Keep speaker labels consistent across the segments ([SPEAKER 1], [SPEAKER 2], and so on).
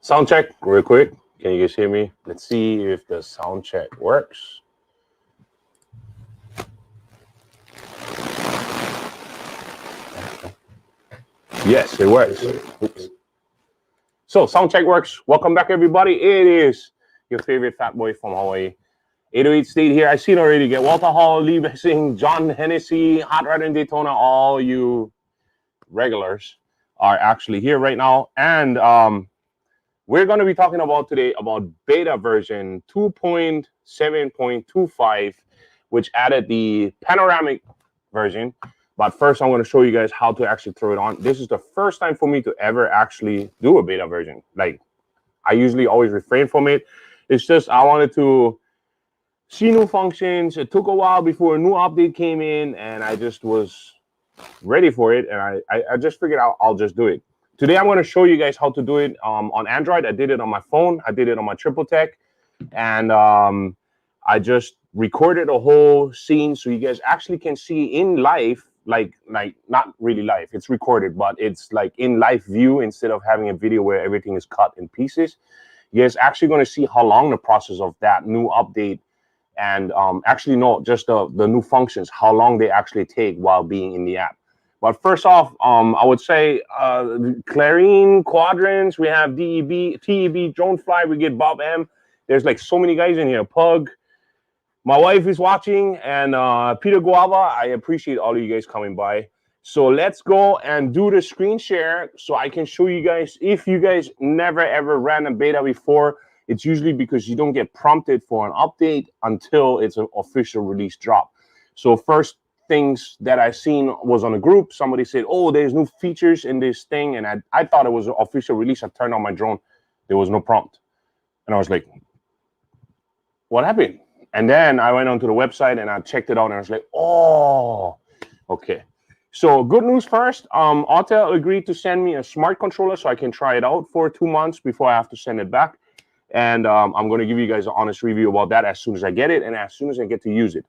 [SPEAKER 1] Sound check real quick. Can you guys hear me? Let's see if the sound check works. Yes, it works. Oops. So sound check works. Welcome back, everybody. It is your favorite fat boy from Hawaii. 808 State here. I seen already. Get Walter Hall, Lee Bessing, John Hennessy, Hot Rod in Daytona. All you regulars are actually here right now. And we're going to be talking about today about beta version 2.7.25, which added the panoramic version. But first, I'm going to show you guys how to actually throw it on. This is the first time for me to ever actually do a beta version. Like, I usually always refrain from it. It's just I wanted to see new functions. It took a while before a new update came in, and I just was ready for it. And I just figured I'll just do it. Today, I'm going to show you guys how to do it on Android. I did it on my phone. I did it on my Triple Tech. And I just recorded a whole scene so you guys actually can see in live, like not really live. It's recorded, but it's like in live view instead of having a video where everything is cut in pieces. You guys actually going to see how long the process of that new update and actually, no, just the new functions, how long they actually take while being in the app. But first off, I would say Clarine, Quadrants, we have DEB, TEB, Dronefly, we get Bob M. There's like so many guys in here. Pug, my wife is watching, and Peter Guava. I appreciate all of you guys coming by. So let's go and do the screen share so I can show you guys. If you guys never ever ran a beta before, it's usually because you don't get prompted for an update until it's an official release drop. So first things that I seen was on a group. Somebody said, oh, there's new features in this thing. And I thought it was an official release. I turned on my drone. There was no prompt. And I was like, what happened? And then I went onto the website and I checked it out. And I was like, oh, okay. So good news first. Autel agreed to send me a smart controller so I can try it out for 2 months before I have to send it back. And I'm going to give you guys an honest review about that as soon as I get it and as soon as I get to use it.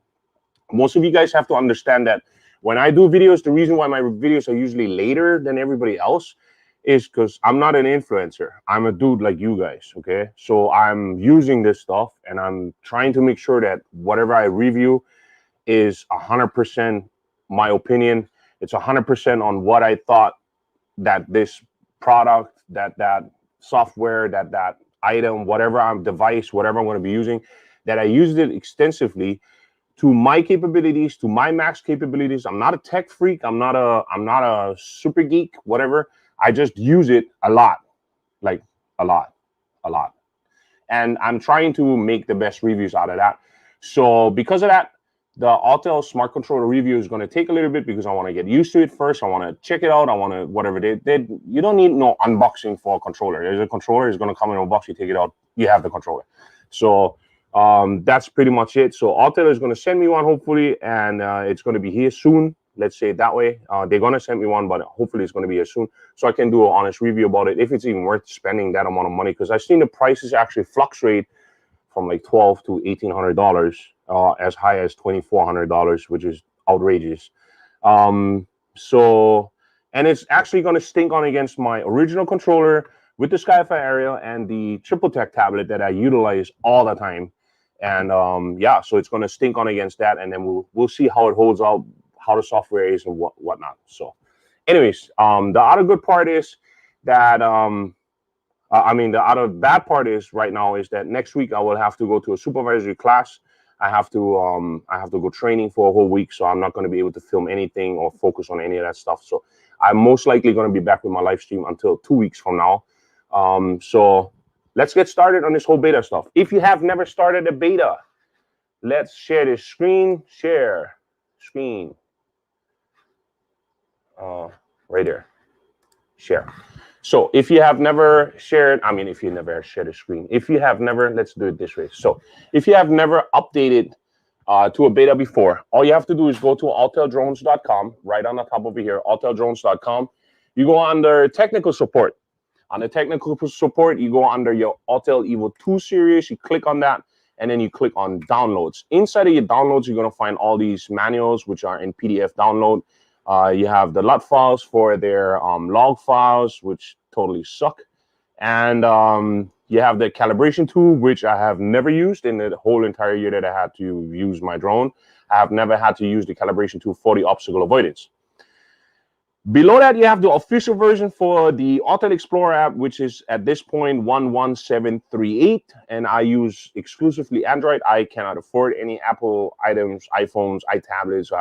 [SPEAKER 1] Most of you guys have to understand that when I do videos, the reason why my videos are usually later than everybody else is because I'm not an influencer. I'm a dude like you guys, okay? So I'm using this stuff and I'm trying to make sure that whatever I review is 100% my opinion. It's 100% on what I thought that this product, that software, that item, whatever device, whatever I'm going to be using, that I used it extensively to my capabilities, to my max capabilities. I'm not a tech freak. I'm not a super geek, whatever. I just use it a lot. like a lot. And I'm trying to make the best reviews out of that. So because of that, the Autel smart controller review is going to take a little bit because I want to get used to it first. I want to check it out. I want to whatever they did. You don't need no unboxing for a controller. There's a controller. It's going to come in a box. You take it out. You have the controller. So that's pretty much it. So Autel is going to send me one hopefully, and it's going to be here soon. Let's say it that way. They're going to send me one, but hopefully it's going to be here soon, so I can do an honest review about it, if it's even worth spending that amount of money, because I've seen the prices actually fluctuate from like $1,200 to $1,800, as high as $2,400, which is outrageous. So, and it's actually going to stink on against my original controller with the Sky-Fi Aerial and the Triple Tech tablet that I utilize all the time. And yeah, so it's going to stink on against that, and then we'll see how it holds out, how the software is, and whatnot. So anyways, the other good part is that I mean, the other bad part is right now is that next week I will have to go to a supervisory class. I have to go training for a whole week, so I'm not going to be able to film anything or focus on any of that stuff. So I'm most likely going to be back with my live stream until 2 weeks from now. So let's get started on this whole beta stuff. If you have never started a beta, let's share this screen. Share screen. Right there. Share. So if you have never shared, I mean, if you never shared a screen, if you have never, let's do it this way. So if you have never updated to a beta before, all you have to do is go to auteldrones.com, right on the top over here, auteldrones.com. You go under technical support. On the technical support, you go under your Autel EVO 2 series, you click on that, and then you click on downloads. Inside of your downloads, you're going to find all these manuals, which are in PDF download. You have the LUT files for their log files, which totally suck. And you have the calibration tool, which I have never used in the whole entire year that I had to use my drone. I have never had to use the calibration tool for the obstacle avoidance. Below that, you have the official version for the Autel Explorer app, which is at this point 11738, and I use exclusively Android. I cannot afford any Apple items, iPhones, iTablets,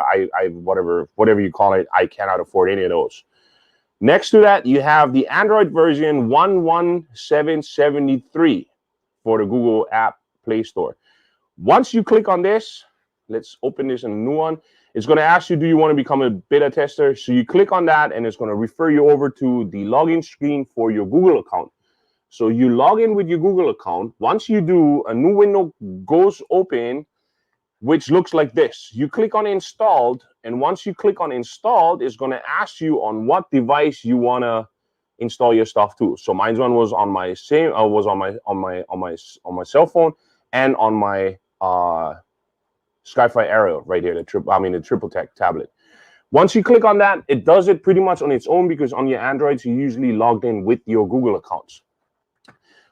[SPEAKER 1] whatever you call it. I cannot afford any of those. Next to that, you have the Android version 11773 for the Google App Play Store. Once you click on this, let's open this in a new one. It's going to ask you, do you want to become a beta tester? So you click on that, and it's going to refer you over to the login screen for your Google account. So you log in with your Google account. Once you do, a new window goes open, which looks like this. You click on installed, and once you click on installed, it's going to ask you on what device you want to install your stuff to. So mine's one was on my on my cell phone and on my Sky-Fi Aerial right here, the Triple Tech tablet. Once you click on that, it does it pretty much on its own, because on your Androids, you usually logged in with your Google accounts.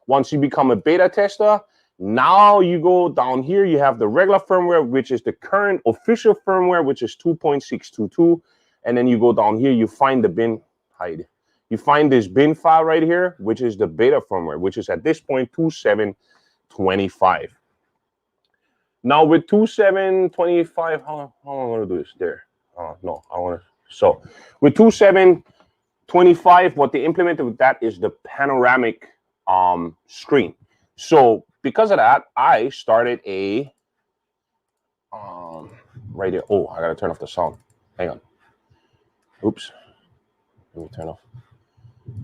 [SPEAKER 1] Once you become a beta tester, now you go down here, you have the regular firmware, which is the current official firmware, which is 2.622. And then you go down here, you find the bin, hide. You find this bin file right here, which is the beta firmware, which is at this point 2.725. Now with 2.725, how long I want to do this? There. No, I want to. So with 2.725, what they implemented with that is the panoramic screen. So because of that, I started a right here. Oh, I gotta turn off the sound. Hang on. Oops. Let me turn off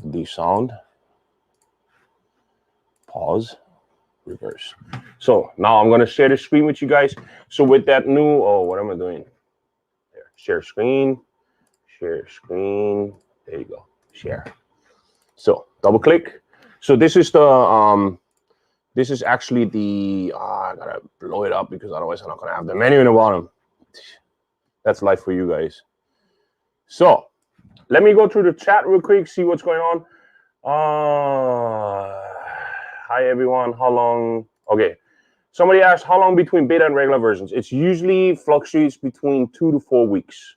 [SPEAKER 1] the sound. Pause. Reverse. So now I'm going to share the screen with you guys. So with that new, what am I doing? There, share screen. There you go. Share. So double click. So this is the this is actually the I gotta blow it up because otherwise I'm not gonna have the menu in the bottom. That's life for you guys. So let me go through the chat real quick, see what's going on. Hi everyone, how long? Okay, somebody asked how long between beta and regular versions. It's usually fluctuates between 2 to 4 weeks,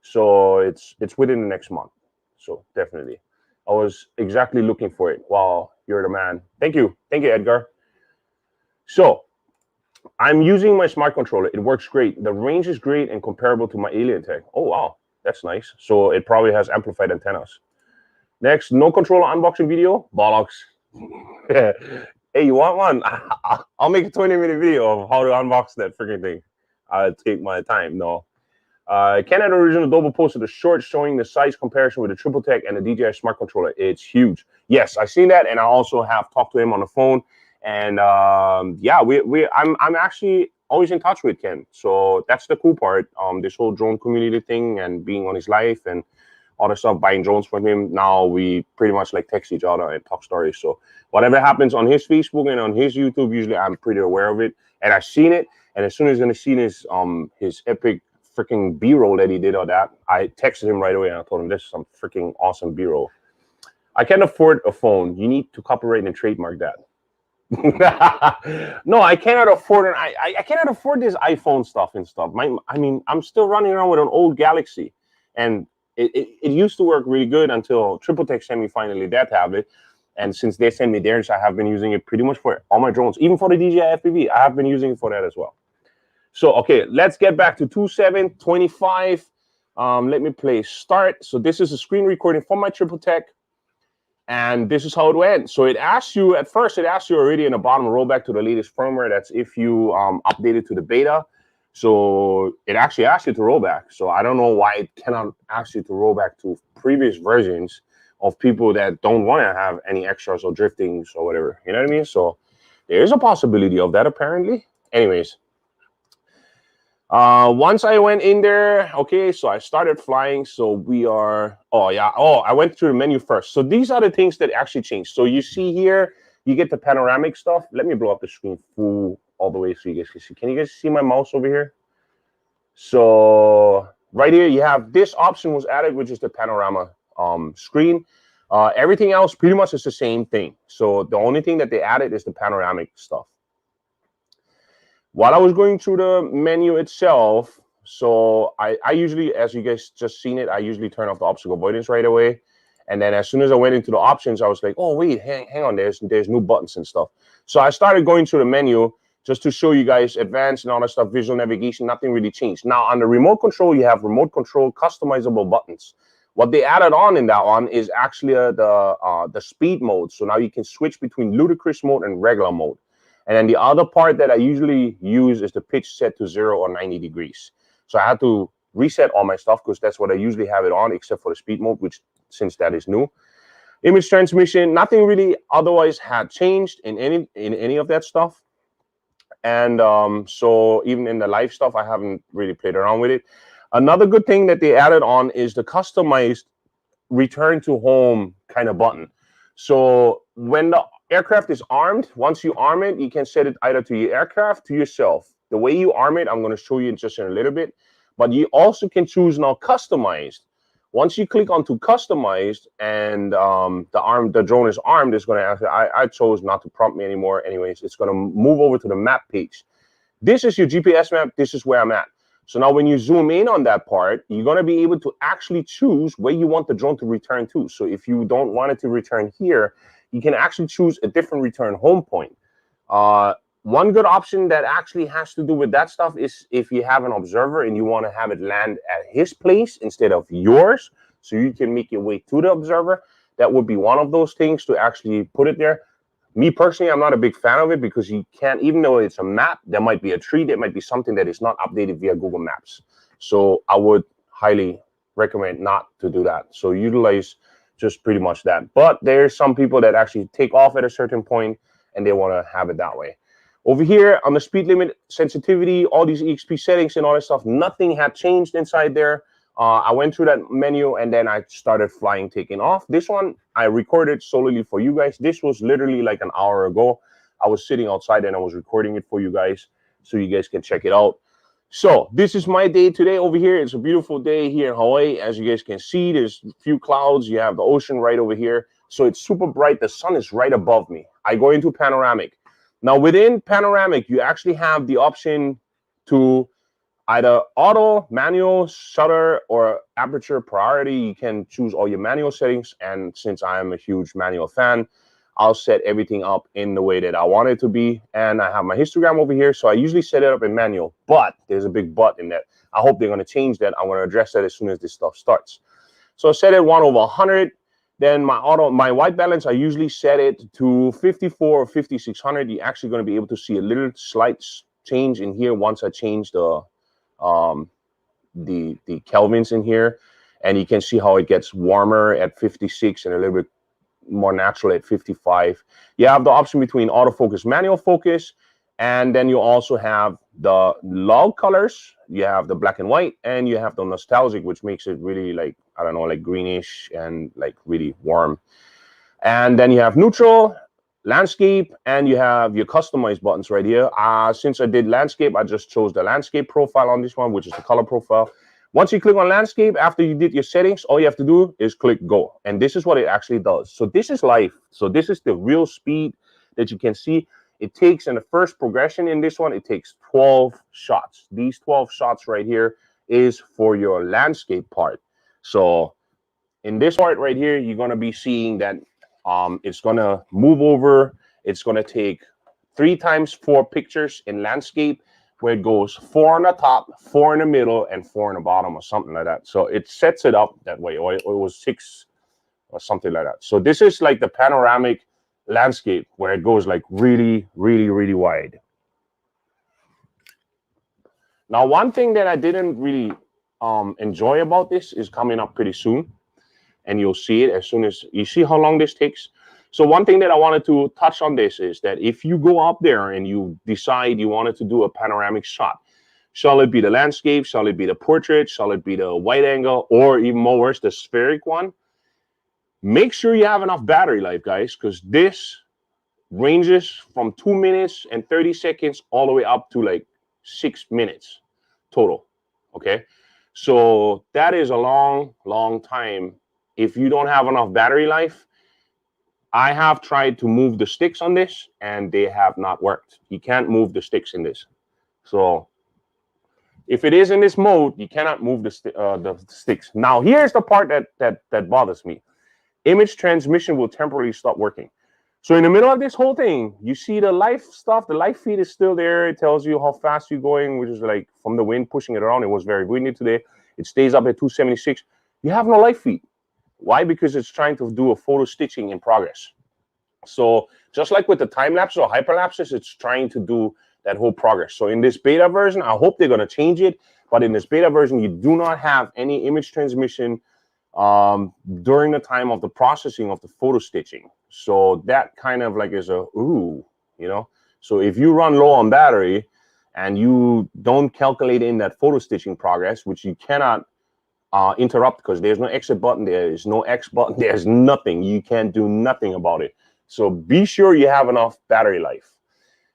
[SPEAKER 1] so it's within the next month. So definitely, I was exactly looking for it. Wow, you're the man. Thank you, Edgar. So I'm using my smart controller. It works great. The range is great and comparable to my Alien Tech. Oh wow, that's nice. So it probably has amplified antennas. Next, no controller unboxing video. Bollocks. Hey, you want one? I'll make a 20-minute video of how to unbox that freaking thing. I'll take my time. No. Canada Original Double posted a short showing the size comparison with the Triple Tech and the DJI Smart Controller. It's huge. Yes, I seen that, and I also have talked to him on the phone. And yeah, I'm actually always in touch with Ken. So that's the cool part. This whole drone community thing and being on his life and all the stuff, buying drones from him. Now we pretty much like text each other and talk stories. So whatever happens on his Facebook and on his YouTube, usually I'm pretty aware of it. And I've seen it. And as soon as I seen his epic freaking B-roll that he did on that, I texted him right away and I told him this is some freaking awesome B-roll. I can't afford a phone. You need to copyright and trademark that. No, I cannot afford it. I cannot afford this iPhone stuff and stuff. I mean, I'm still running around with an old Galaxy, and it used to work really good until Triple Tech sent me finally that tablet. And since they sent me theirs, I have been using it pretty much for all my drones, even for the DJI FPV. I have been using it for that as well. So, okay, let's get back to 2725. Let me play start. So this is a screen recording from my Triple Tech. And this is how it went. So it asks you, at first, it asks you already in the bottom, roll back to the latest firmware. That's if you update it to the beta. So it actually asks you to roll back. So I don't know why it cannot ask you to roll back to previous versions of people that don't want to have any extras or driftings or whatever. You know what I mean? So there is a possibility of that, apparently. Anyways. Once I went in there, okay, so I started flying. So we are, oh yeah, oh, I went through the menu first. So these are the things that actually changed. So you see here, you get the panoramic stuff. Let me blow up the screen full all the way so you guys can see. Can you guys see my mouse over here? So right here, you have this option was added, which is the panorama screen. Everything else pretty much is the same thing. So the only thing that they added is the panoramic stuff. While I was going through the menu itself, so I usually, as you guys just seen it, I usually turn off the obstacle avoidance right away. And then as soon as I went into the options, I was like, oh, wait, hang on, there's new buttons and stuff. So I started going through the menu just to show you guys advanced and all that stuff, visual navigation, nothing really changed. Now, on the remote control, you have remote control customizable buttons. What they added on in that one is actually the speed mode. So now you can switch between ludicrous mode and regular mode. And then the other part that I usually use is the pitch set to 0 or 90 degrees. So I had to reset all my stuff because that's what I usually have it on, except for the speed mode, which since that is new. Image transmission, nothing really otherwise had changed in any of that stuff. And so even in the live stuff, I haven't really played around with it. Another good thing that they added on is the customized return to home kind of button. So when the aircraft is armed, once you arm it, you can set it either to your aircraft, to yourself. The way you arm it, I'm going to show you just in a little bit. But you also can choose now customized. Once you click onto customized and the drone is armed, it's going to ask, I chose not to prompt me anymore. Anyways, it's going to move over to the map page. This is your GPS map. This is where I'm at. So now when you zoom in on that part, you're going to be able to actually choose where you want the drone to return to. So if you don't want it to return here, you can actually choose a different return home point. One good option that actually has to do with that stuff is if you have an observer and you want to have it land at his place instead of yours, so you can make your way to the observer. That would be one of those things to actually put it there. Me personally, I'm not a big fan of it because you can't, even though it's a map, there might be a tree, there might be something that is not updated via Google Maps. So I would highly recommend not to do that. So utilize just pretty much that. But there's some people that actually take off at a certain point and they want to have it that way. Over here on the speed limit, sensitivity, all these EXP settings and all that stuff, nothing had changed inside there. I went through that menu and then I started flying, taking off. This one I recorded solely for you guys. This was literally like an hour ago. I was sitting outside and I was recording it for you guys so you guys can check it out. So this is my day today over here. It's a beautiful day here in Hawaii. As you guys can see, there's a few clouds. You have the ocean right over here. So it's super bright. The sun is right above me. I go into panoramic. Now within panoramic, you actually have the option to either auto, manual, shutter, or aperture priority. You can choose all your manual settings. And since I am a huge manual fan, I'll set everything up in the way that I want it to be. And I have my histogram over here. So I usually set it up in manual, but there's a big but in that. I hope they're going to change that. I'm going to address that as soon as this stuff starts. So I set it 1/100. Then my white balance, I usually set it to 54 or 5600. You're actually going to be able to see a little slight change in here once I change the kelvins in here, and you can see how it gets warmer at 56 and a little bit more natural at 55. You have the option between autofocus, manual focus, and then you also have the log colors. You have the black and white, and you have the nostalgic, which makes it really like, I don't know, like greenish and like really warm. And then you have neutral, landscape, and you have your customized buttons right here. Since I did landscape, I just chose the landscape profile on this one, which is the color profile. Once you click on landscape, after you did your settings, all you have to do is click go. And this is what it actually does. So this is live. So this is the real speed that you can see. It takes, in the first progression in this one, it takes 12 shots. These 12 shots right here is for your landscape part. So in this part right here, you're going to be seeing that it's going to move over. It's going to take 3 times 4 pictures in landscape, where it goes 4 on the top, 4 in the middle, and 4 in the bottom, or something like that. So it sets it up that way, or it was 6 or something like that. So this is like the panoramic landscape, where it goes like really, really, really wide. Now, one thing that I didn't really enjoy about this is coming up pretty soon, and you'll see it as soon as you see how long this takes. So one thing that I wanted to touch on this is that if you go up there and you decide you wanted to do a panoramic shot, shall it be the landscape, shall it be the portrait, shall it be the wide angle, or even more worse, the spheric one, make sure you have enough battery life, guys, because this ranges from 2 minutes and 30 seconds all the way up to like 6 minutes total. Okay, so that is a long, long time. If you don't have enough battery life, I have tried to move the sticks on this, and they have not worked. You can't move the sticks in this. So if it is in this mode, you cannot move the sticks. Now, here's the part that bothers me. Image transmission will temporarily stop working. So in the middle of this whole thing, you see the live stuff. The live feed is still there. It tells you how fast you're going, which is like from the wind pushing it around. It was very windy today. It stays up at 276. You have no live feed. Why? Because it's trying to do a photo stitching in progress. So just like with the time lapses or hyperlapses, it's trying to do that whole progress. So in this beta version, I hope they're going to change it. But in this beta version, you do not have any image transmission during the time of the processing of the photo stitching. So that kind of like is a ooh, you know. So if you run low on battery and you don't calculate in that photo stitching progress, which you cannot interrupt, because there's no exit button, there is no X button, there's nothing. You can't do nothing about it. So be sure you have enough battery life.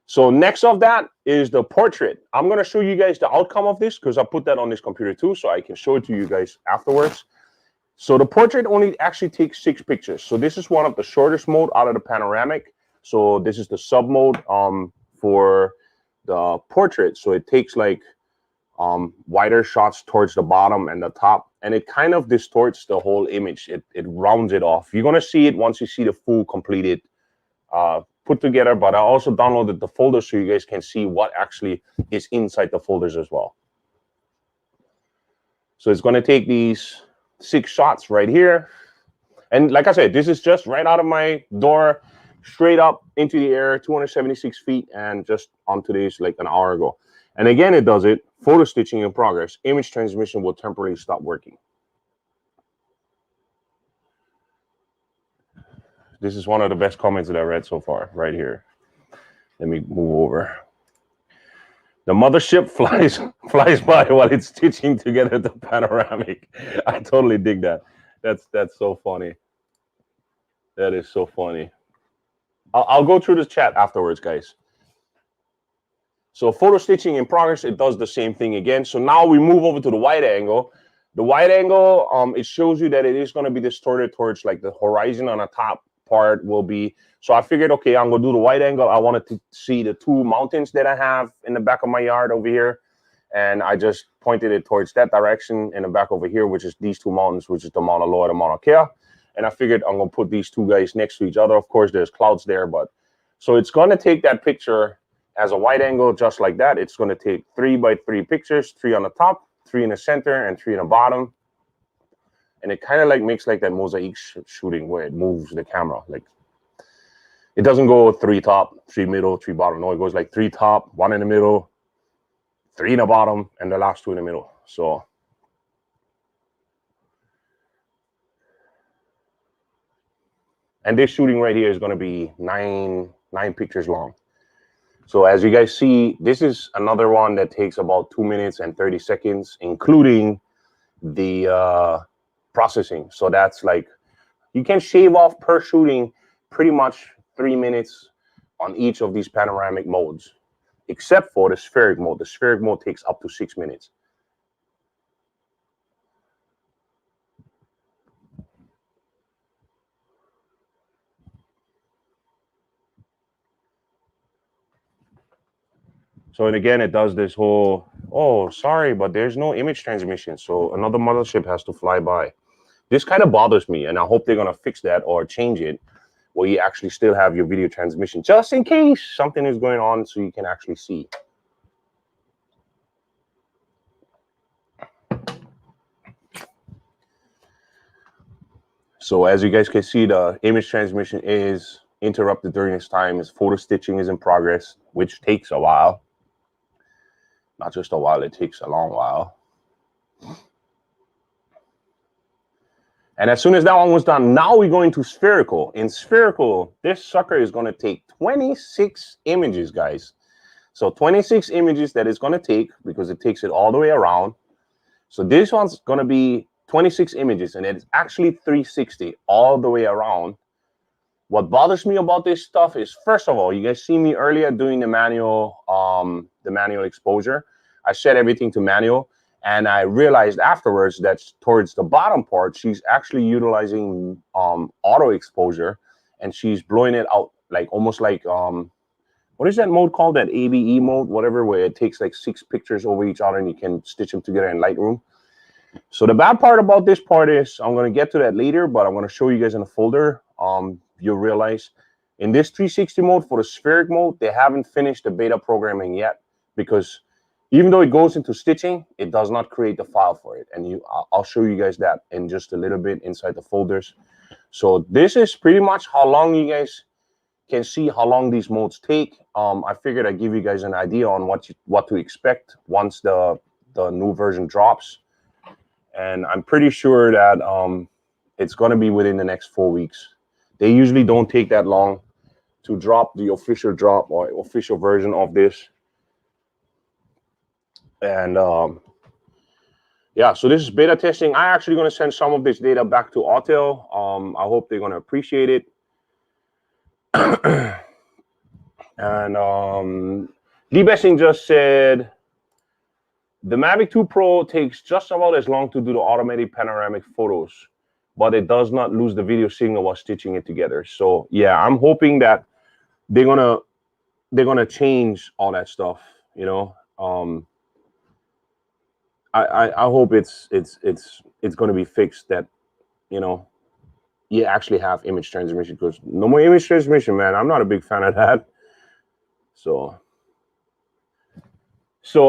[SPEAKER 1] So next of that is the portrait. I'm going to show you guys the outcome of this, because I put that on this computer too, so I can show it to you guys afterwards. So the portrait only actually takes 6 pictures. So this is one of the shortest mode out of the panoramic. So this is the sub mode for the portrait. So it takes like wider shots towards the bottom and the top, and it kind of distorts the whole image. It rounds it off. You're gonna see it once you see the full completed put together, but I also downloaded the folders so you guys can see what actually is inside the folders as well. So it's gonna take these 6 shots right here, and like I said, this is just right out of my door, straight up into the air, 276 feet, and just onto this like an hour ago. And again, it does it. Photo stitching in progress. Image transmission will temporarily stop working. This is one of the best comments that I read so far, right here. Let me move over. The mothership flies by while it's stitching together the panoramic. I totally dig that. That's so funny. That is so funny. I'll go through the chat afterwards, guys. So photo stitching in progress, it does the same thing again. So now we move over to the wide angle. The wide angle, it shows you that it is going to be distorted towards like the horizon on the top part will be. So I figured, okay, I'm going to do the wide angle. I wanted to see the 2 mountains that I have in the back of my yard over here. And I just pointed it towards that direction in the back over here, which is these 2 mountains, which is the Mauna Loa and the Mauna Kea. And I figured I'm going to put these 2 guys next to each other. Of course, there's clouds there, but so it's going to take that picture as a wide angle, just like that. It's going to take 3 by 3 pictures, 3 on the top, 3 in the center, and 3 in the bottom. and it kind of like makes like that mosaic shooting where it moves the camera. Like it doesn't go 3 top, 3 middle, 3 bottom. No, it goes like 3 top, 1 in the middle, 3 in the bottom, and the last 2 in the middle. So and this shooting right here is going to be 9 pictures long. So as you guys see, this is another one that takes about 2 minutes and 30 seconds, including the processing. So that's like, you can shave off per shooting pretty much 3 minutes on each of these panoramic modes, except for the spheric mode. The spheric mode takes up to 6 minutes. So, and again, it does this whole, oh, sorry, but there's no image transmission. So another mothership has to fly by. This kind of bothers me, and I hope they're going to fix that or change it where you actually still have your video transmission just in case something is going on so you can actually see. So as you guys can see, the image transmission is interrupted during this time. As photo stitching is in progress, which takes a while. Not just a while, it takes a long while. And as soon as that one was done, now we're going to spherical. In spherical, this sucker is going to take 26 images, guys. So 26 images that it's going to take, because it takes it all the way around. So this one's going to be 26 images, and it's actually 360 all the way around. What bothers me about this stuff is, first of all, you guys see me earlier doing the manual exposure. I set everything to manual. And I realized afterwards that towards the bottom part, she's actually utilizing auto exposure, and she's blowing it out like almost like what is that mode called? That ABE mode, whatever, where it takes like 6 pictures over each other and you can stitch them together in Lightroom. So the bad part about this part is, I'm going to get to that later, but I'm going to show you guys in a folder. You'll realize in this 360 mode, for the spheric mode, they haven't finished the beta programming yet, because even though it goes into stitching, it does not create the file for it. And I'll show you guys that in just a little bit inside the folders. So this is pretty much how long you guys can see how long these modes take. I figured I'd give you guys an idea on what to expect once the new version drops. And I'm pretty sure that it's going to be within the next 4 weeks. They usually don't take that long to drop the official drop or official version of this. And yeah, so this is beta testing. I'm actually going to send some of this data back to Autel. I hope they're going to appreciate it. And D-Bessing just said, the Mavic 2 Pro takes just about as long to do the automatic panoramic photos, but it does not lose the video signal while stitching it together. So yeah, I'm hoping that they're gonna change all that stuff, you know. I hope it's going to be fixed, that, you know, you actually have image transmission, because no more image transmission, man. I'm not a big fan of that. So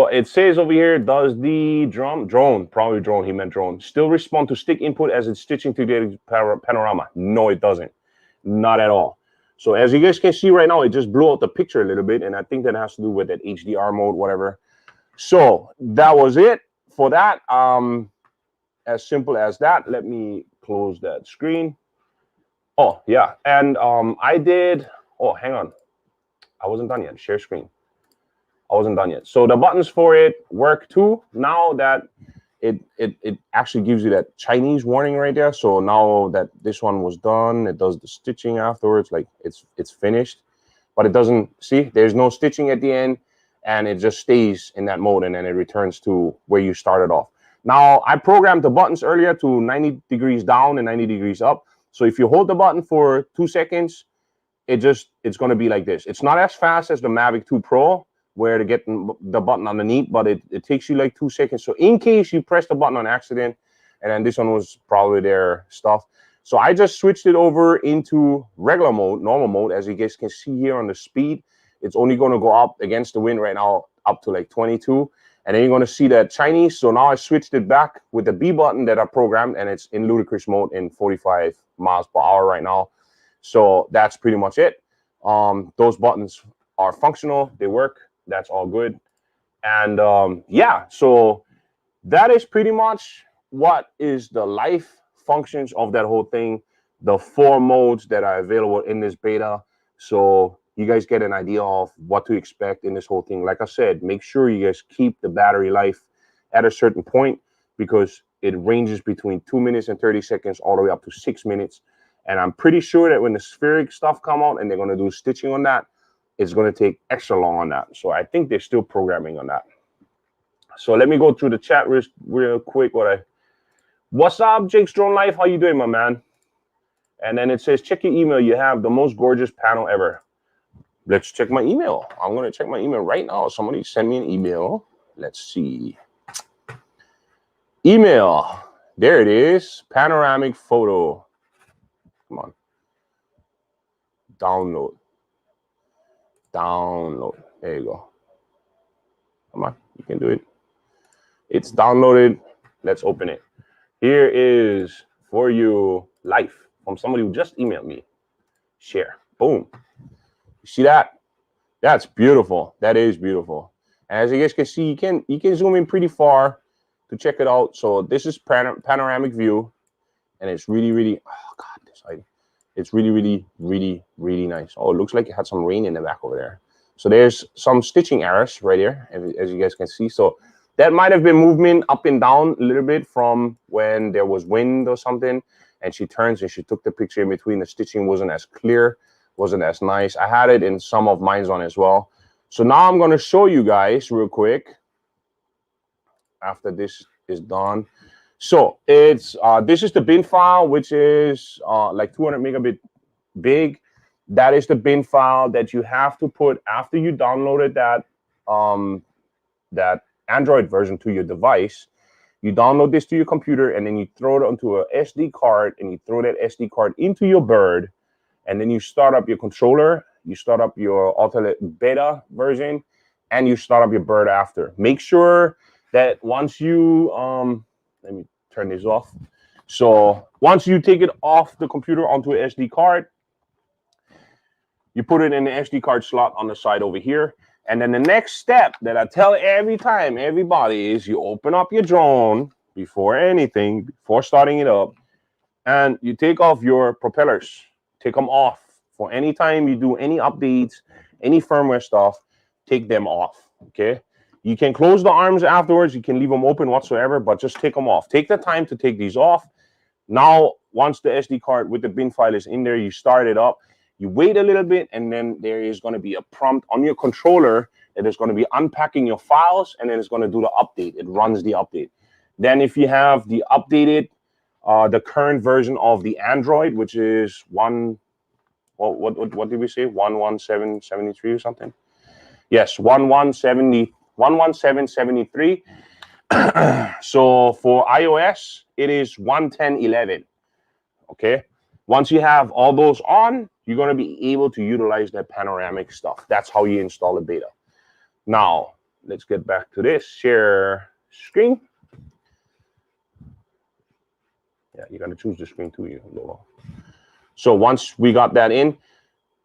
[SPEAKER 1] it says over here, does the drone, probably drone, he meant drone, still respond to stick input as it's stitching together panorama? No, it doesn't. Not at all. So as you guys can see right now, it just blew out the picture a little bit, and I think that has to do with that HDR mode, whatever. So that was it for that. As simple as that. Let me close that screen. Oh yeah, and I did, oh, hang on, I wasn't done yet. Share screen. I wasn't done yet. So the buttons for it work too. Now that it actually gives you that Chinese warning right there. So now that this one was done, it does the stitching afterwards, like it's finished, but it doesn't, see, there's no stitching at the end, and it just stays in that mode, and then it returns to where you started off. Now, I programmed the buttons earlier to 90 degrees down and 90 degrees up. So if you hold the button for 2 seconds, it's going to be like this. It's not as fast as the Mavic 2 Pro, where to get the button underneath, but it takes you like 2 seconds. So in case you press the button on accident, and then this one was probably their stuff. So I just switched it over into regular mode, normal mode. As you guys can see here on the speed, it's only going to go up against the wind right now, up to like 22. And then you're going to see that Chinese. So now I switched it back with the B button that I programmed, and it's in ludicrous mode in 45 miles per hour right now. So that's pretty much it. Those buttons are functional. They work. That's all good. And yeah, so that is pretty much what is the life functions of that whole thing. The 4 modes that are available in this beta. So you guys get an idea of what to expect in this whole thing. Like I said, make sure you guys keep the battery life at a certain point, because it ranges between 2 minutes and 30 seconds all the way up to 6 minutes. And I'm pretty sure that when the spheric stuff come out and they're going to do stitching on that, it's going to take extra long on that. So I think they're still programming on that. So let me go through the chat real quick. What's up, Jake's Drone Life? How you doing, my man? And then it says, check your email. You have the most gorgeous panel ever. Let's check my email. I'm going to check my email right now. Somebody send me an email. Let's see. Email. There it is. Panoramic photo. Come on. Download. Download. There you go. Come on. You can do it. It's downloaded. Let's open it. Here is for you life from somebody who just emailed me. Share. Boom. You see that? That's beautiful. That is beautiful. As you guys can see, you can zoom in pretty far to check it out. So this is panoramic view, and it's really, oh God, this lighting. It's really nice. Oh, it looks like it had some rain in the back over there. So there's some stitching errors right here, as you guys can see. So that might have been movement up and down a little bit from when there was wind or something. And she turns and she took the picture in between. The stitching wasn't as clear, wasn't as nice. I had it in some of mine's on as well. So now I'm going to show you guys real quick after this is done. So it's this is the bin file, which is like 200 megabit big. That is the bin file that you have to put after you downloaded that Android version to your device. You download this to your computer, and then you throw it onto a SD card, and you throw that SD card into your bird, and then you start up your controller, you start up your Autel beta version, and you start up your bird after. Make sure that once you let me turn this off. So once you take it off the computer onto an SD card, you put it in the SD card slot on the side over here. And then the next step that I tell every time, everybody, is you open up your drone before anything, before starting it up, and you take off your propellers. Take them off. For any time you do any updates, any firmware stuff, take them off, okay? You can close the arms afterwards. You can leave them open whatsoever, but just take them off. Take the time to take these off. Now, once the SD card with the bin file is in there, you start it up. You wait a little bit, and then there is going to be a prompt on your controller that is going to be unpacking your files, and then it's going to do the update. It runs the update. Then if you have the updated, the current version of the Android, which is what did we say? 11773 or something? Yes, 11773. So for iOS, it is 11011. Okay. Once you have all those on, you're going to be able to utilize that panoramic stuff. That's how you install the beta. Now, let's get back to this. Share screen. Yeah, you got to choose the screen too. So once we got that in,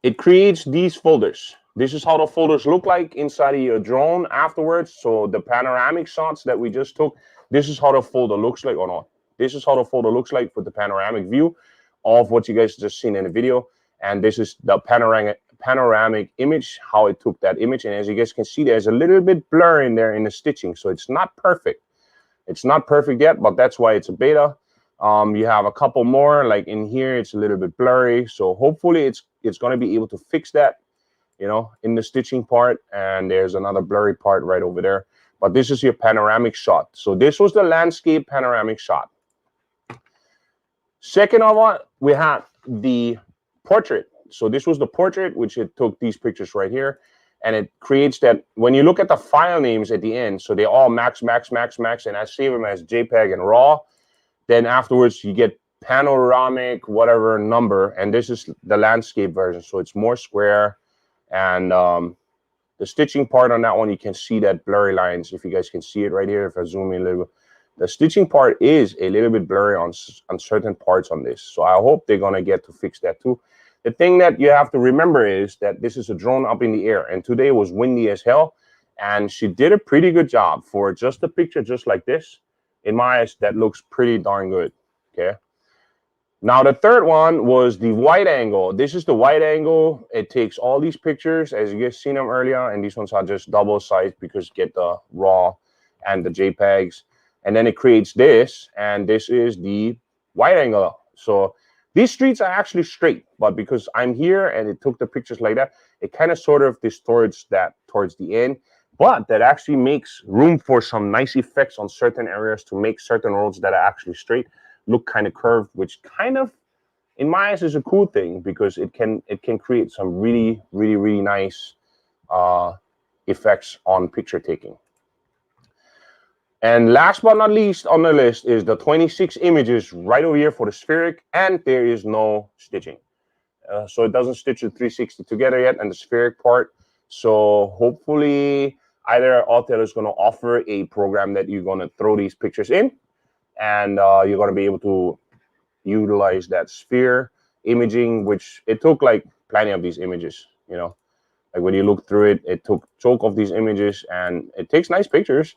[SPEAKER 1] it creates these folders. This is how the folders look like inside of your drone afterwards. So the panoramic shots that we just took, this is how the folder looks like. Or not. This is how the folder looks like for the panoramic view of what you guys just seen in the video. And this is the panoramic image, how it took that image. And as you guys can see, there's a little bit blur in there in the stitching. So it's not perfect. It's not perfect yet, but that's why it's a beta. You have a couple more, like in here, it's a little bit blurry. So hopefully it's going to be able to fix that, you know, in the stitching part. And there's another blurry part right over there. But this is your panoramic shot. So this was the landscape panoramic shot. Second of all, we had the portrait. So this was the portrait, which it took these pictures right here. And it creates that, when you look at the file names at the end, so they all max, and I save them as JPEG and RAW. Then afterwards, you get panoramic, whatever number. And this is the landscape version. So it's more square. And The stitching part on that one, you can see that blurry lines. If you guys can see it right here, if I zoom in a little bit, the stitching part is a little bit blurry on certain parts on this. So I hope they're gonna get to fix that too. The thing that you have to remember is that this is a drone up in the air, and today was windy as hell, and she did a pretty good job for just a picture just like this. In my eyes, that looks pretty darn good. Okay. Now, the third one was the wide angle. This is the wide angle. It takes all these pictures, as you guys seen them earlier, and these ones are just double sized because get the RAW and the JPEGs. And then it creates this, and this is the wide angle. So these streets are actually straight, but because I'm here and it took the pictures like that, it kind of sort of distorts that towards the end. But that actually makes room for some nice effects on certain areas to make certain roads that are actually straight look kind of curved, which kind of, in my eyes, is a cool thing because it can create some really nice effects on picture taking. And last but not least on the list is the 26 images right over here for the spheric, and there is no stitching. So it doesn't stitch the 360 together yet and the spheric part. So hopefully either Autel is going to offer a program that you're going to throw these pictures in, and you're going to be able to utilize that sphere imaging, which it took like plenty of these images, you know. Like when you look through it, it took choke of these images, and it takes nice pictures.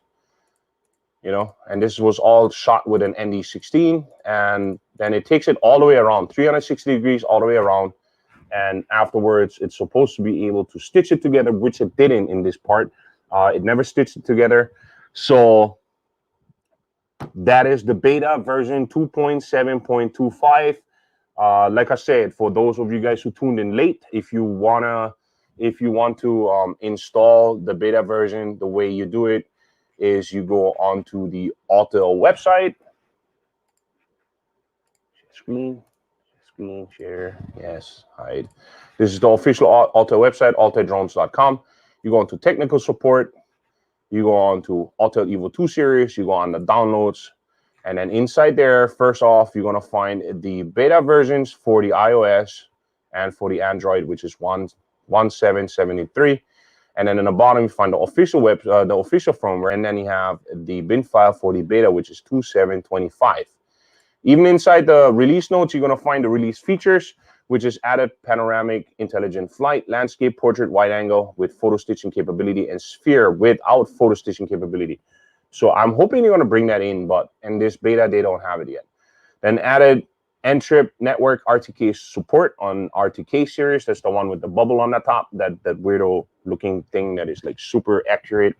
[SPEAKER 1] You know, and this was all shot with an ND16, and then it takes it all the way around 360 degrees all the way around, and afterwards it's supposed to be able to stitch it together, which it didn't in this part. It never stitched it together. So that is the beta version 2.7.25. Like I said, for those of you guys who tuned in late, if you want to install the beta version, the way you do it is you go onto the Autel website. Screen share, yes, hide. This is the official Autel website, auterdrones.com. You go into technical support, you go on to Autel EVO 2 series, you go on the downloads, and then inside there, first off, you're gonna find the beta versions for the iOS and for the Android, which is 1.7.73. And then in the bottom, you find the official the official firmware, and then you have the bin file for the beta, which is 2.7.25. Even inside the release notes, you're going to find the release features, which is added panoramic intelligent flight, landscape, portrait, wide angle with photo stitching capability, and sphere without photo stitching capability. So I'm hoping you're going to bring that in, but in this beta, they don't have it yet. Then added N-Trip network RTK support on RTK series. That's the one with the bubble on the top, that weirdo looking thing that is like super accurate.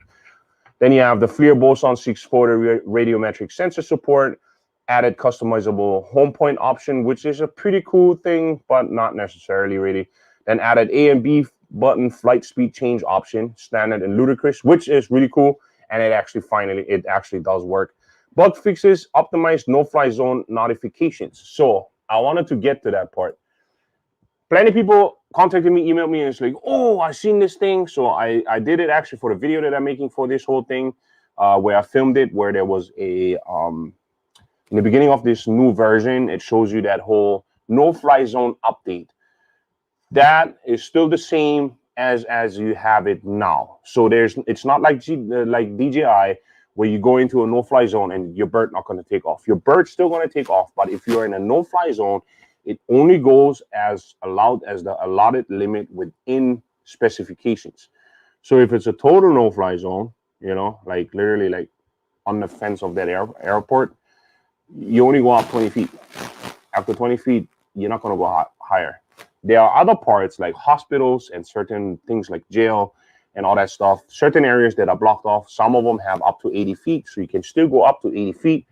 [SPEAKER 1] Then you have the FLIR boson 6 photo radiometric sensor support, added customizable home point option, which is a pretty cool thing, but not necessarily really. Then added A and B button flight speed change option, standard and ludicrous, which is really cool. And it actually does work. Bug fixes, optimized no-fly zone notifications. So I wanted to get to that part. Plenty of people contacted me, emailed me, and it's like, oh, I seen this thing. So I did it actually for the video that I'm making for this whole thing, where I filmed it, where there was a, in the beginning of this new version, it shows you that whole no-fly zone update. That is still the same as you have it now. So it's not like DJI, where you go into a no-fly zone and your bird not going to take off. Your bird's still going to take off, but if you're in a no-fly zone, it only goes as allowed as the allotted limit within specifications. So if it's a total no-fly zone, you know, like literally like on the fence of that airport, you only go up 20 feet. After 20 feet, you're not going to go higher. There are other parts like hospitals and certain things like jail and all that stuff, certain areas that are blocked off. Some of them have up to 80 feet, so you can still go up to 80 feet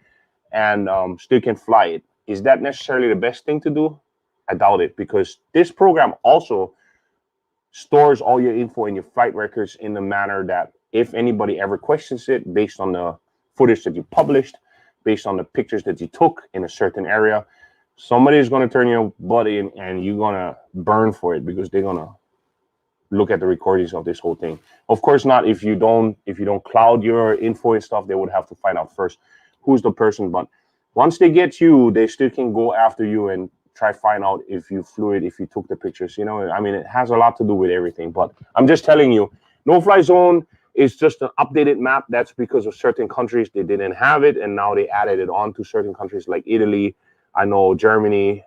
[SPEAKER 1] and still can fly it. Is that necessarily the best thing to do? I doubt it, because this program also stores all your info and your flight records in the manner that if anybody ever questions it, based on the footage that you published, based on the pictures that you took in a certain area, somebody is going to turn your butt in and you're going to burn for it, because they're going to look at the recordings of this whole thing. Of course not if you don't cloud your info and stuff. They would have to find out first who's the person, but once they get you, they still can go after you and try to find out if you flew it, if you took the pictures. You know, I mean, it has a lot to do with everything, but I'm just telling you, No-fly zone is just an updated map. That's because of certain countries, they didn't have it, and now they added it on to certain countries like Italy, I know Germany,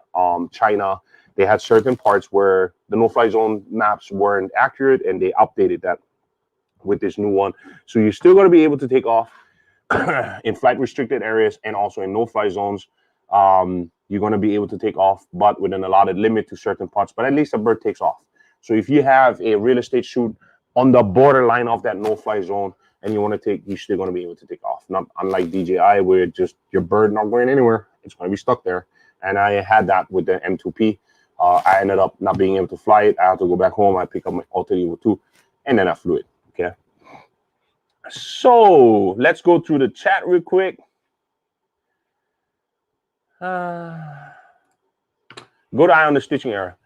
[SPEAKER 1] China. They had certain parts where the no-fly zone maps weren't accurate, and they updated that with this new one. So you're still going to be able to take off in flight restricted areas and also in no-fly zones. You're going to be able to take off, but with an allotted limit to certain parts, but at least a bird takes off. So if you have a real estate shoot on the borderline of that no-fly zone and you want to take, you're still going to be able to take off. Not unlike DJI, where just your bird not going anywhere, it's going to be stuck there. And I had that with the M2P. I ended up not being able to fly it. I had to go back home. I picked up my Autel EVO 2, and then I flew it. Okay. So let's go through the chat real quick. Good eye on the stitching error.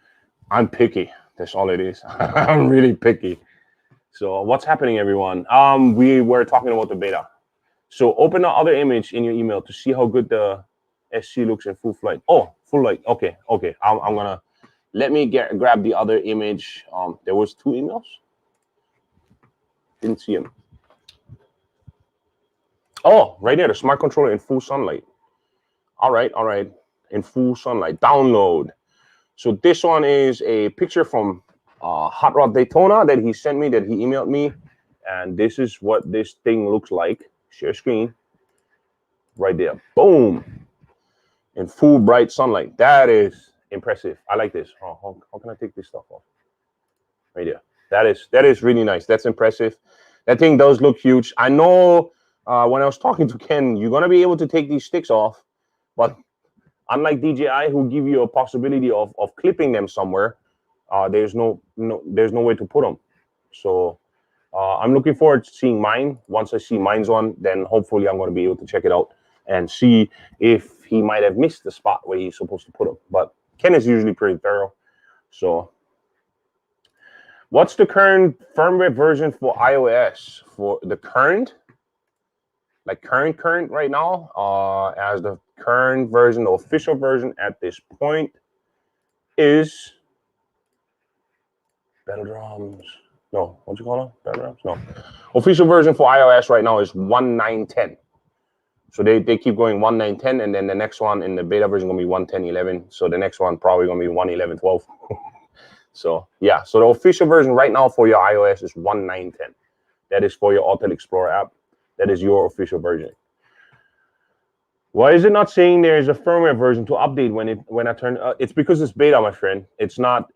[SPEAKER 1] I'm picky. That's all it is. I'm really picky. So what's happening, everyone? We were talking about the beta. So open the other image in your email to see how good the SC looks in full flight. Oh, full flight. Okay. I'm gonna let me grab the other image. There was 2 emails. Didn't see them. Oh, right there, the smart controller in full sunlight. All right. In full sunlight. Download. So this one is a picture from Hot Rod Daytona that he sent me, that he emailed me. And this is what this thing looks like. Share screen. Right there. Boom. In full bright sunlight. That is impressive. I like this. Oh, how can I take this stuff off? Right there. That is really nice. That's impressive. That thing does look huge. I know when I was talking to Ken, you're going to be able to take these sticks off. But unlike DJI, who give you a possibility of clipping them somewhere, there's no way to put them. So I'm looking forward to seeing mine. Once I see mine's on, then hopefully I'm going to be able to check it out and see if he might have missed the spot where he's supposed to put them. But Ken is usually pretty thorough. So what's the current firmware version for iOS? For the current, like current right now, as the current version, the official version at this point is Battle Drums. No, what you call it? Battle Drums? No. Official version for iOS right now is 1.9.10. So they keep going 1.9.10, and then the next one in the beta version gonna be 1.10.11. So the next one probably gonna be 1.11.12. So yeah, so the official version right now for your iOS is 1.9.10. That is for your Autel Explorer app. That is your official version. Why is it not saying there is a firmware version to update when I turn? It's because it's beta, my friend. It's not.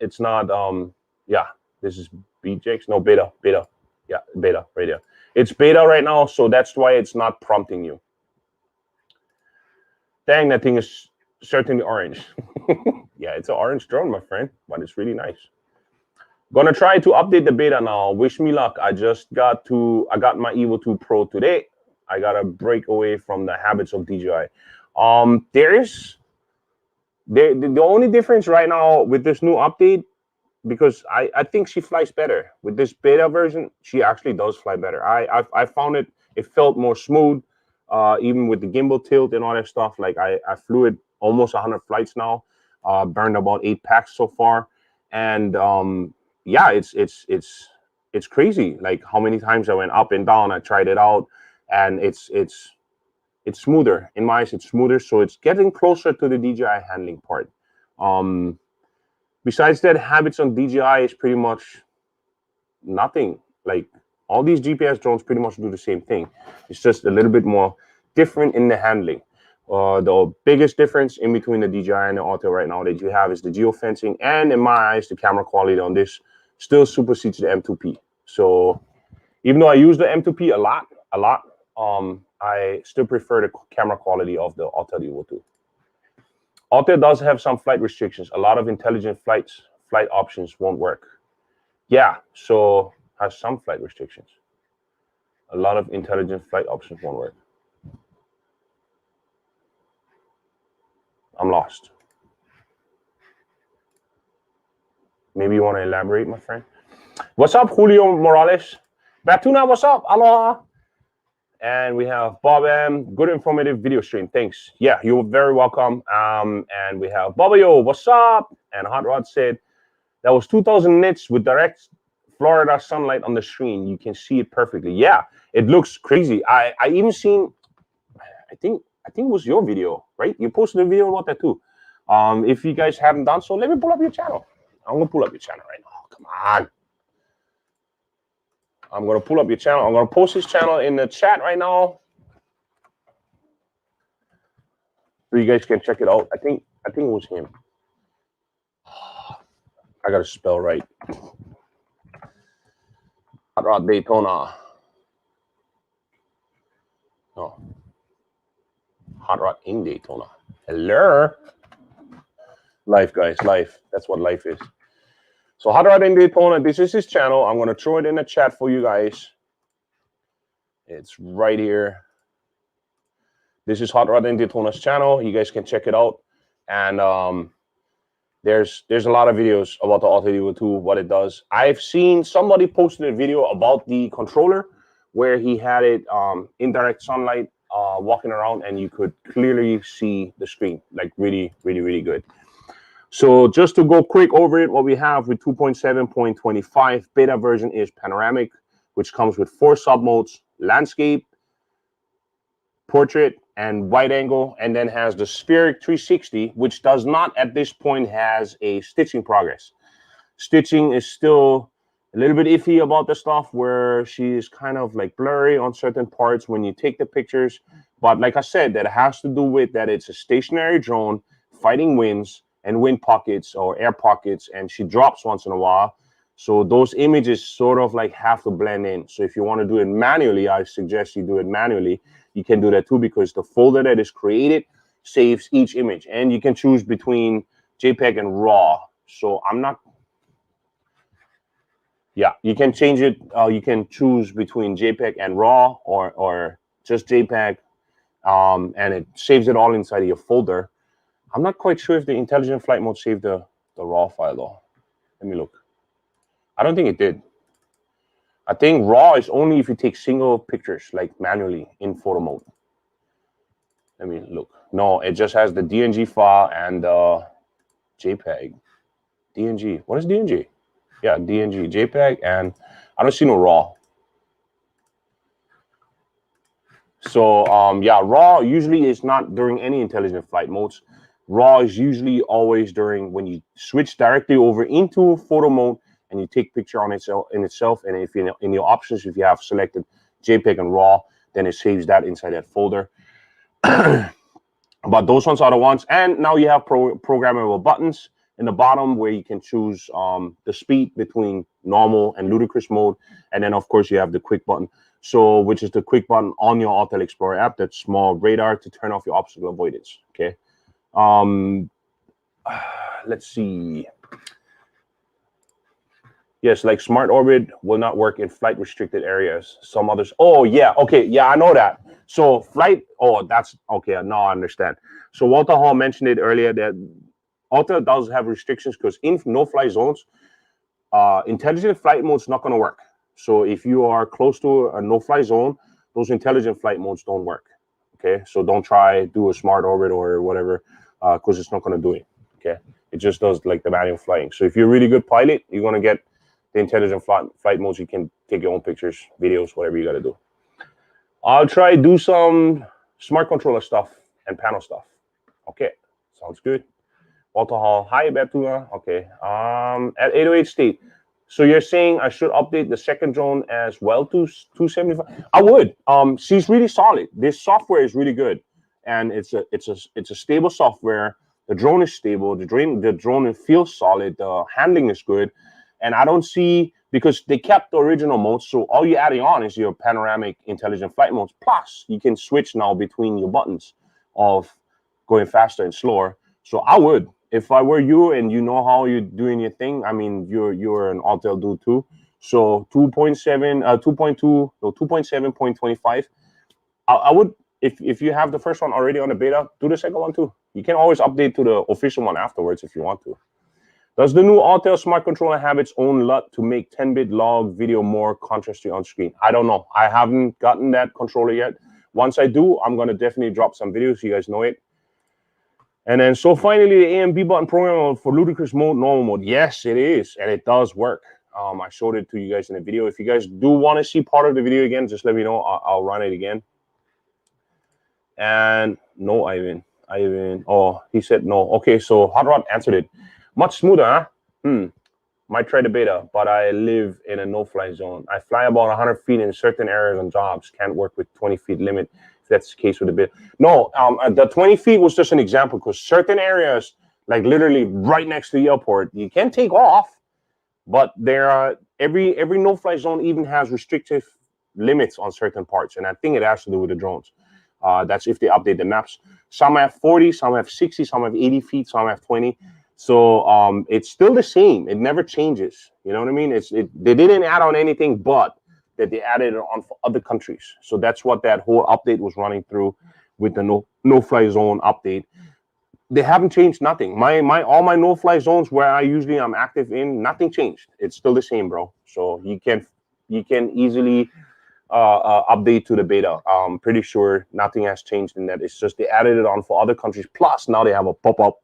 [SPEAKER 1] Yeah, this is BJX. No, beta. Yeah, beta right there. It's beta right now, so that's why it's not prompting you. Dang, that thing is certainly orange. Yeah, it's an orange drone, my friend, but it's really nice. Gonna try to update the beta now. Wish me luck. I got my EVO 2 Pro today. I got to break away from the habits of DJI. The only difference right now with this new update, because I think she flies better. With this beta version, she actually does fly better. I found it felt more smooth, even with the gimbal tilt and all that stuff. Like I flew it almost 100 flights now, burned about 8 packs so far. And yeah, it's crazy. Like how many times I went up and down, I tried it out. And it's smoother. In my eyes, it's smoother. So it's getting closer to the DJI handling part. Besides that, habits on DJI is pretty much nothing. Like all these GPS drones pretty much do the same thing. It's just a little bit more different in the handling. The biggest difference in between the DJI and the Autel right now that you have is the geofencing. And in my eyes, the camera quality on this still supersedes the M2P. So even though I use the M2P a lot, I still prefer the camera quality of the Autel EVO 2. Autel does have some flight restrictions. A lot of intelligent flight options won't work. Yeah, so has some flight restrictions. A lot of intelligent flight options won't work. I'm lost. Maybe you want to elaborate, my friend. What's up, Julio Morales? Bethuna, what's up? Aloha. And we have Bob M. Good informative video stream. Thanks. Yeah, you're very welcome. And we have Baba Yo, what's up? And Hot Rod said that was 2,000 nits with direct Florida sunlight on the screen. You can see it perfectly. Yeah, it looks crazy. I even seen, I think it was your video, right? You posted a video about that too. If you guys haven't done so, let me pull up your channel. I'm gonna pull up your channel right now. Come on. I'm gonna pull up your channel. I'm gonna post his channel in the chat right now, so you guys can check it out. I think it was him. I gotta spell right. Hot Rod Daytona. Oh, Hot Rod in Daytona. Hello. Life, guys, life. That's what life is. So Hot Rod in Daytona, this is his channel. I'm gonna throw it in the chat for you guys. It's right here. This is Hot Rod in Daytona's channel. You guys can check it out. And there's a lot of videos about the Autel EVO 2, what it does. I've seen somebody posted a video about the controller where he had it in direct sunlight walking around, and you could clearly see the screen, like really, really, really good. So just to go quick over it, what we have with 2.7.25 beta version is panoramic, which comes with 4 sub modes: landscape, portrait, and wide angle, and then has the spheric 360, which does not at this point has a stitching progress. Stitching is still a little bit iffy about the stuff, where she's kind of like blurry on certain parts when you take the pictures. But like I said, that has to do with that it's a stationary drone fighting winds and wind pockets or air pockets, and she drops once in a while. So those images sort of like have to blend in. So if you want to do it manually, I suggest you do it manually. You can do that too, because the folder that is created saves each image, and you can choose between JPEG and RAW. So I'm not, yeah, you can change it. You can choose between JPEG and RAW, or just JPEG, and it saves it all inside of your folder. I'm not quite sure if the intelligent flight mode saved the RAW file though. Let me look. I don't think it did. I think RAW is only if you take single pictures, like manually in photo mode. Let me look. No, it just has the DNG file and JPEG. DNG. What is DNG? Yeah, DNG, JPEG, and I don't see no RAW. So yeah, RAW usually is not during any intelligent flight modes. RAW is usually always during when you switch directly over into photo mode and you take picture on itself and if in your options, if you have selected JPEG and RAW, then it saves that inside that folder. But those ones are the ones. And now you have programmable buttons in the bottom where you can choose the speed between normal and ludicrous mode. And then of course you have the quick button. So which is the quick button on your Autel Explorer app, that small radar to turn off your obstacle avoidance. Okay. Let's see. Yes, like smart orbit will not work in flight restricted areas. Some others. Oh yeah, okay, yeah, I know that. So flight. Oh, that's okay. Now I understand. So Walter Hall mentioned it earlier that Autel does have restrictions because in no-fly zones, intelligent flight mode is not going to work. So if you are close to a no-fly zone, those intelligent flight modes don't work. Okay, so don't try do a smart orbit or whatever, because it's not going to do it. Okay, it just does like the manual flying. So if you're a really good pilot, you're going to get the intelligent flight modes. You can take your own pictures, videos, whatever you got to do. I'll try do some smart controller stuff and panel stuff. Okay, sounds good. Walter Hall, hi Bethuna. Okay, at 808 State. So you're saying I should update the second drone as well to 275? I would. She's really solid. This software is really good, and it's a stable software. The drone is stable. The drone feels solid. The handling is good, and I don't see, because they kept the original modes. So all you're adding on is your panoramic intelligent flight modes. Plus, you can switch now between your buttons of going faster and slower. So I would. If I were you and you know how you're doing your thing, I mean, you're an Autel dude too. So 2.7.25. I would, if you have the first one already on the beta, do the second one too. You can always update to the official one afterwards if you want to. Does the new Autel Smart Controller have its own LUT to make 10-bit log video more contrasty on screen? I don't know. I haven't gotten that controller yet. Once I do, I'm going to definitely drop some videos. You guys know it. And then, so finally, the A and B button program for ludicrous mode, normal mode. Yes, it is, and it does work. I showed it to you guys in the video. If you guys do want to see part of the video again, just let me know. I'll run it again. And no, Ivan. Oh, he said no. Okay, so Hot Rod answered it. Much smoother, huh? Might try the beta, but I live in a no-fly zone. I fly about 100 feet in certain areas on jobs. Can't work with 20 feet limit. If that's the case with the beta. No, the 20 feet was just an example because certain areas, like literally right next to the airport, you can take off, but there are every no-fly zone even has restrictive limits on certain parts, and I think it has to do with the drones. That's if they update the maps. Some have 40, some have 60, some have 80 feet, some have 20. So it's still the same. It never changes. You know what I mean? They didn't add on anything but that they added it on for other countries. So that's what that whole update was running through with the no-fly zone update. They haven't changed nothing. All my no-fly zones where I usually am active in, nothing changed. It's still the same, bro. So you can easily update to the beta. I'm pretty sure nothing has changed in that. It's just they added it on for other countries. Plus now they have a pop-up.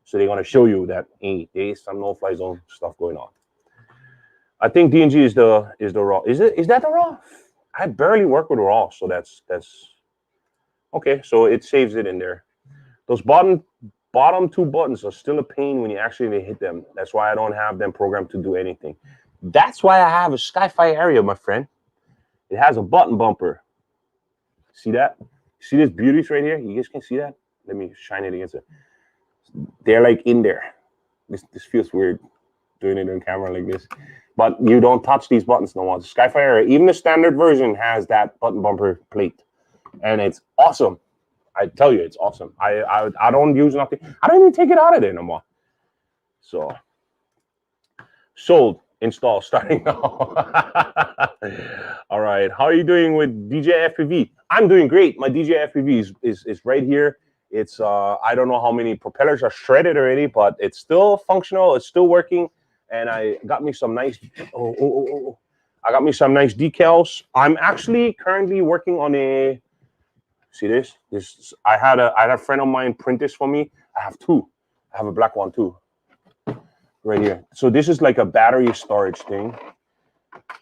[SPEAKER 1] So they're going to show you that, hey, there's some no-fly zone stuff going on. I think DNG is the raw. Is that the raw? I barely work with raw, so that's okay. So it saves it in there. Those bottom two buttons are still a pain when you actually hit them. That's why I don't have them programmed to do anything. That's why I have a Skyfire area, my friend. It has a button bumper. See that? See this beauties right here? You guys can see that? Let me shine it against it. They're like in there. This feels weird doing it on camera like this, but you don't touch these buttons no more. The Skyfire, even the standard version, has that button bumper plate, and it's awesome. I tell you, it's awesome. I don't use nothing. I don't even take it out of there no more. So sold, install, starting now. All right, how are you doing with DJI FPV? I'm doing great. My DJI FPV is right here. It's I don't know how many propellers are shredded already, but it's still functional. It's still working, and I got me some nice. I got me some nice decals. I'm actually currently working on a. See this? I had a friend of mine print this for me. I have two. I have a black one too. Right here. So this is like a battery storage thing.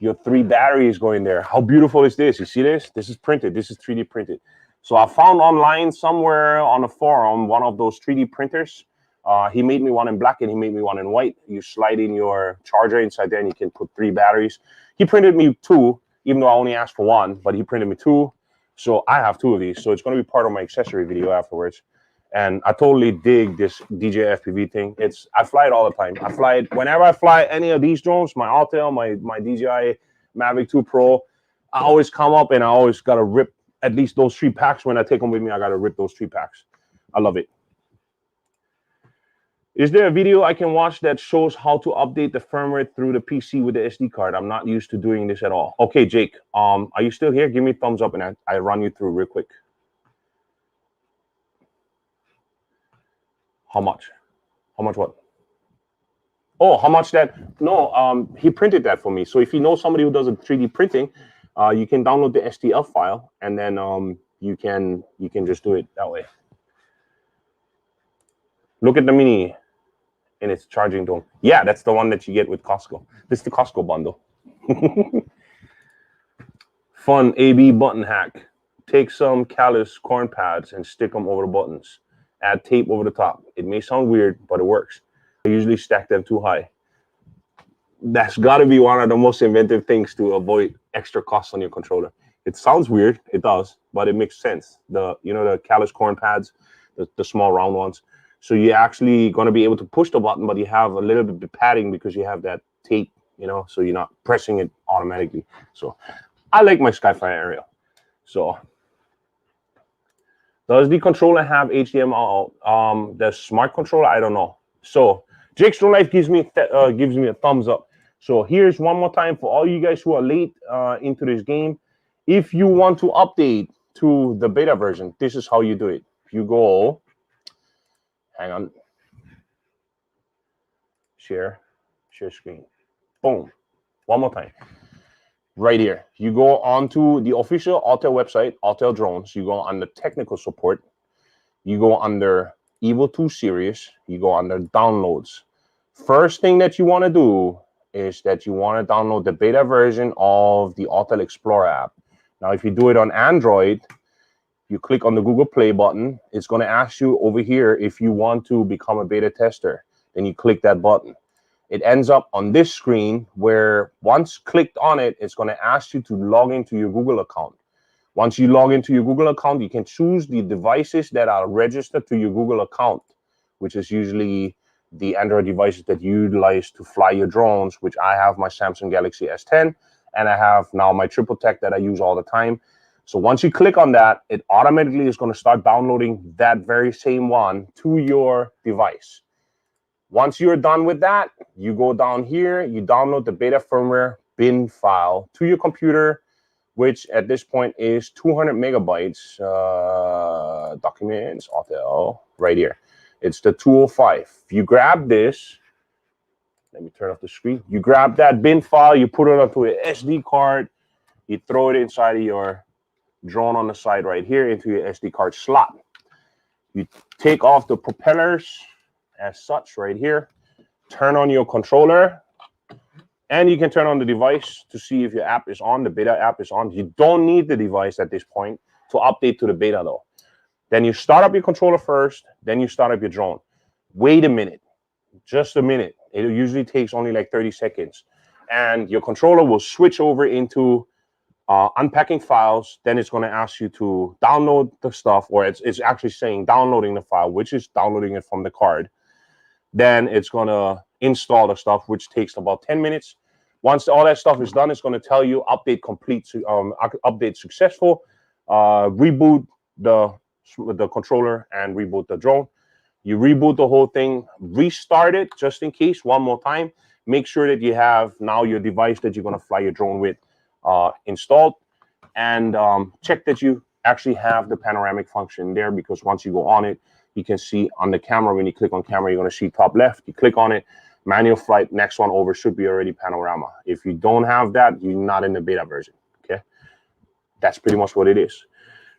[SPEAKER 1] Your 3 batteries going there. How beautiful is this? You see this? This is printed. This is 3D printed. So I found online somewhere on a forum one of those 3D printers. He made me one in black and he made me one in white. You slide in your charger inside there and you can put 3 batteries. He printed me 2, even though I only asked for 1, but he printed me 2. So I have 2 of these. So it's going to be part of my accessory video afterwards. And I totally dig this DJI FPV thing. I fly it all the time. I fly it whenever I fly any of these drones, my Autel, my DJI Mavic 2 Pro. I always come up and I always got to rip at least those 3 packs. When I take them with me, I got to rip those 3 packs. I love it. Is there a video I can watch that shows how to update the firmware through the PC with the SD card? I'm not used to doing this at all. Okay, Jake, are you still here? Give me a thumbs up and I run you through real quick. How much? How much what? Oh, how much that? No, he printed that for me. So if you know somebody who does a 3D printing, you can download the STL file and then you can just do it that way. Look at the mini in its charging dome. Yeah, that's the one that you get with Costco. This is the Costco bundle. Fun AB button hack. Take some callus corn pads and stick them over the buttons. Add tape over the top. It may sound weird, but it works. I usually stack them too high. That's got to be one of the most inventive things to avoid extra costs on your controller. It sounds weird, it does, but it makes sense. The callus corn pads, the small round ones. So you're actually going to be able to push the button, but you have a little bit of padding because you have that tape, so you're not pressing it automatically. So I like my Skyfire area. So does the controller have HDMI out? The smart controller, I don't know. So Jake's Drone Life gives me a thumbs up. So here's one more time for all you guys who are late into this game. If you want to update to the beta version, this is how you do it. If you go, hang on, share screen, boom, one more time. Right here, you go onto the official Autel website, Autel Drones. You go under technical support. You go under EVO 2 series. You go under downloads. First thing that you want to do is that you want to download the beta version of the Autel Explorer app. Now, if you do it on Android, you click on the Google Play button. It's going to ask you over here if you want to become a beta tester. Then you click that button. It ends up on this screen where once clicked on it, it's going to ask you to log into your Google account. Once you log into your Google account, you can choose the devices that are registered to your Google account, which is usually the Android devices that you utilize to fly your drones, which I have my Samsung Galaxy S10, and I have now my Triple Tech that I use all the time. So once you click on that, it automatically is going to start downloading that very same one to your device. Once you're done with that, you go down here, you download the beta firmware bin file to your computer, which at this point is 200 megabytes. Documents, Autel, right here. It's the 205. You grab this. Let me turn off the screen. You grab that bin file, you put it onto an SD card, you throw it inside of your drone on the side right here into your SD card slot. You take off the propellers as such right here, turn on your controller, and you can turn on the device to see if your app is on, the beta app is on. You don't need the device at this point to update to the beta though. Then you start up your controller first, then you start up your drone. Wait a minute, just a minute. It usually takes only like 30 seconds. And your controller will switch over into unpacking files. Then it's going to ask you to download the stuff, or it's actually saying downloading the file, which is downloading it from the card. Then it's going to install the stuff, which takes about 10 minutes. Once all that stuff is done, it's going to tell you update complete, update successful, reboot the controller and reboot the drone. You reboot the whole thing, restart it just in case one more time. Make sure that you have now your device that you're going to fly your drone with installed, and check that you actually have the panoramic function there, because once you go on it, you can see on the camera, when you click on camera, you're going to see top left. You click on it, manual flight, next one over should be already panorama. If you don't have that, you're not in the beta version. Okay, that's pretty much what it is.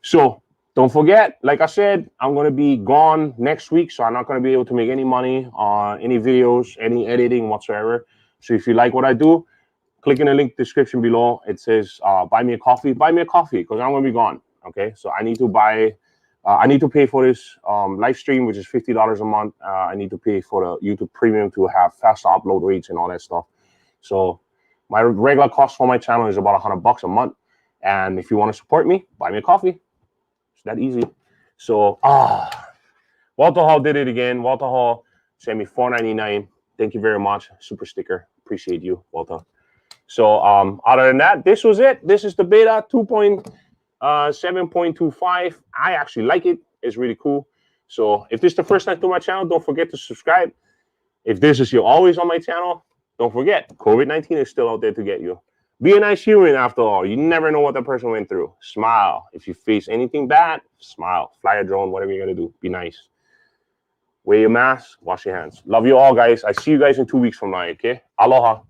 [SPEAKER 1] So don't forget, like I said, I'm going to be gone next week, so I'm not going to be able to make any money on any videos, any editing whatsoever. So if you like what I do, click in the link description below. It says buy me a coffee, because I'm going to be gone. Okay, so I need to buy, I need to pay for this live stream, which is $50 a month. I need to pay for the YouTube Premium to have faster upload rates and all that stuff. So my regular cost for my channel is about $100 a month. And if you want to support me, buy me a coffee. It's that easy. So Walter Hall did it again. Walter Hall sent me $4.99. Thank you very much. Super sticker. Appreciate you, Walter. So other than that, this was it. This is the beta 2.7.25. I actually like it. It's really cool. So if this is the first time to my channel, don't forget to subscribe. If this is your always on my channel, don't forget, COVID-19 is still out there to get you. Be a nice human after all. You never know what that person went through. Smile. If you face anything bad, smile. Fly a drone, whatever you're going to do. Be nice. Wear your mask. Wash your hands. Love you all, guys. I see you guys in 2 weeks from now, okay? Aloha.